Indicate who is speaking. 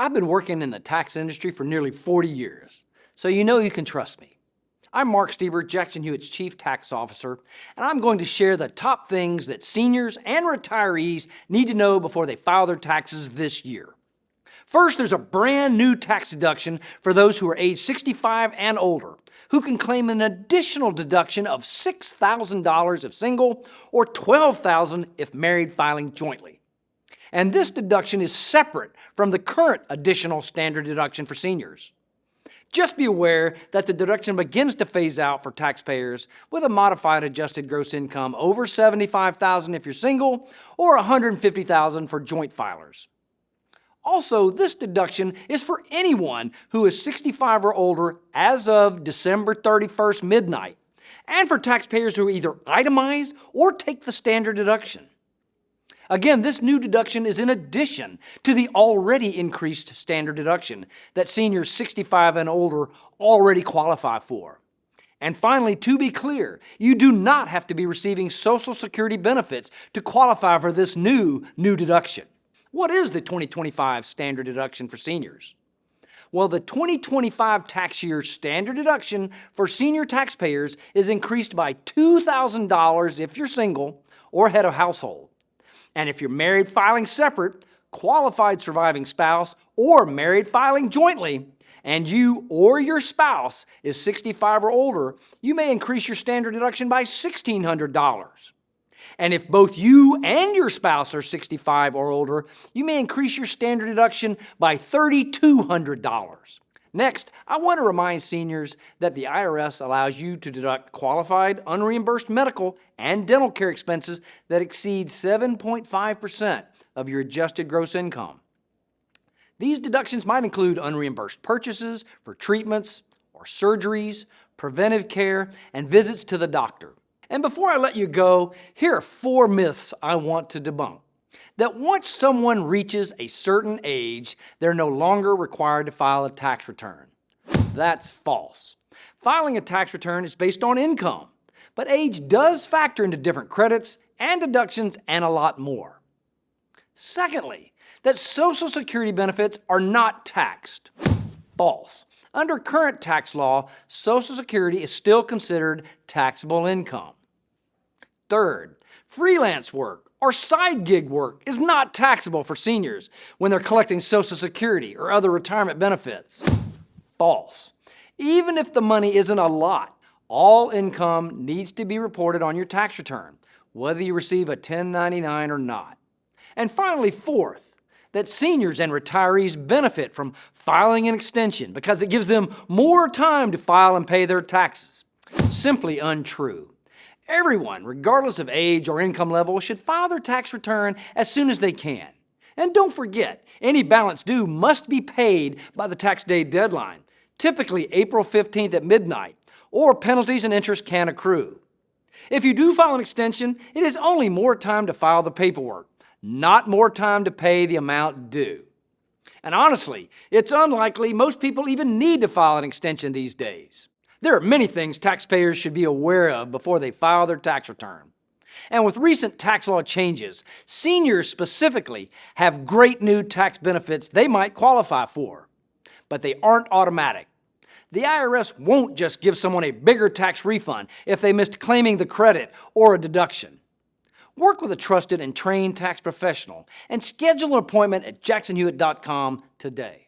Speaker 1: I've been working in the tax industry for nearly 40 years, so you know you can trust me. I'm Mark Steber, Jackson Hewitt's Chief Tax Officer, and I'm going to share the top things that seniors and retirees need to know before they file their taxes this year. First, there's a brand new tax deduction for those who are age 65 and older, who can claim an additional deduction of $6,000 if single or $12,000 if married filing jointly. And this deduction is separate from the current additional standard deduction for seniors. Just be aware that the deduction begins to phase out for taxpayers with a modified adjusted gross income over $75,000 if you're single or $150,000 for joint filers. Also, this deduction is for anyone who is 65 or older as of December 31st midnight, and for taxpayers who either itemize or take the standard deduction. Again, this new deduction is in addition to the already increased standard deduction that seniors 65 and older already qualify for. And finally, to be clear, you do not have to be receiving Social Security benefits to qualify for this new deduction. What is the 2025 standard deduction for seniors? Well, the 2025 tax year standard deduction for senior taxpayers is increased by $2,000 if you're single or head of household. And if you're married filing separate, qualified surviving spouse, or married filing jointly, and you or your spouse is 65 or older, you may increase your standard deduction by $1,600. And if both you and your spouse are 65 or older, you may increase your standard deduction by $3,200. Next, I want to remind seniors that the IRS allows you to deduct qualified, unreimbursed medical and dental care expenses that exceed 7.5% of your adjusted gross income. These deductions might include unreimbursed purchases for treatments or surgeries, preventive care, and visits to the doctor. And before I let you go, here are 4 myths I want to debunk. That once someone reaches a certain age, they're no longer required to file a tax return. That's false. Filing a tax return is based on income, but age does factor into different credits and deductions and a lot more. Secondly, that Social Security benefits are not taxed. False. Under current tax law, Social Security is still considered taxable income. Third, freelance work or side gig work is not taxable for seniors when they're collecting Social Security or other retirement benefits. False. Even if the money isn't a lot, all income needs to be reported on your tax return, whether you receive a 1099 or not. And finally, fourth, that seniors and retirees benefit from filing an extension because it gives them more time to file and pay their taxes. Simply untrue. Everyone, regardless of age or income level, should file their tax return as soon as they can. And don't forget, any balance due must be paid by the tax day deadline, typically April 15th at midnight, or penalties and interest can accrue. If you do file an extension, it is only more time to file the paperwork, not more time to pay the amount due. And honestly, it's unlikely most people even need to file an extension these days. There are many things taxpayers should be aware of before they file their tax return. And with recent tax law changes, seniors specifically have great new tax benefits they might qualify for. But they aren't automatic. The IRS won't just give someone a bigger tax refund if they missed claiming the credit or a deduction. Work with a trusted and trained tax professional and schedule an appointment at jacksonhewitt.com today.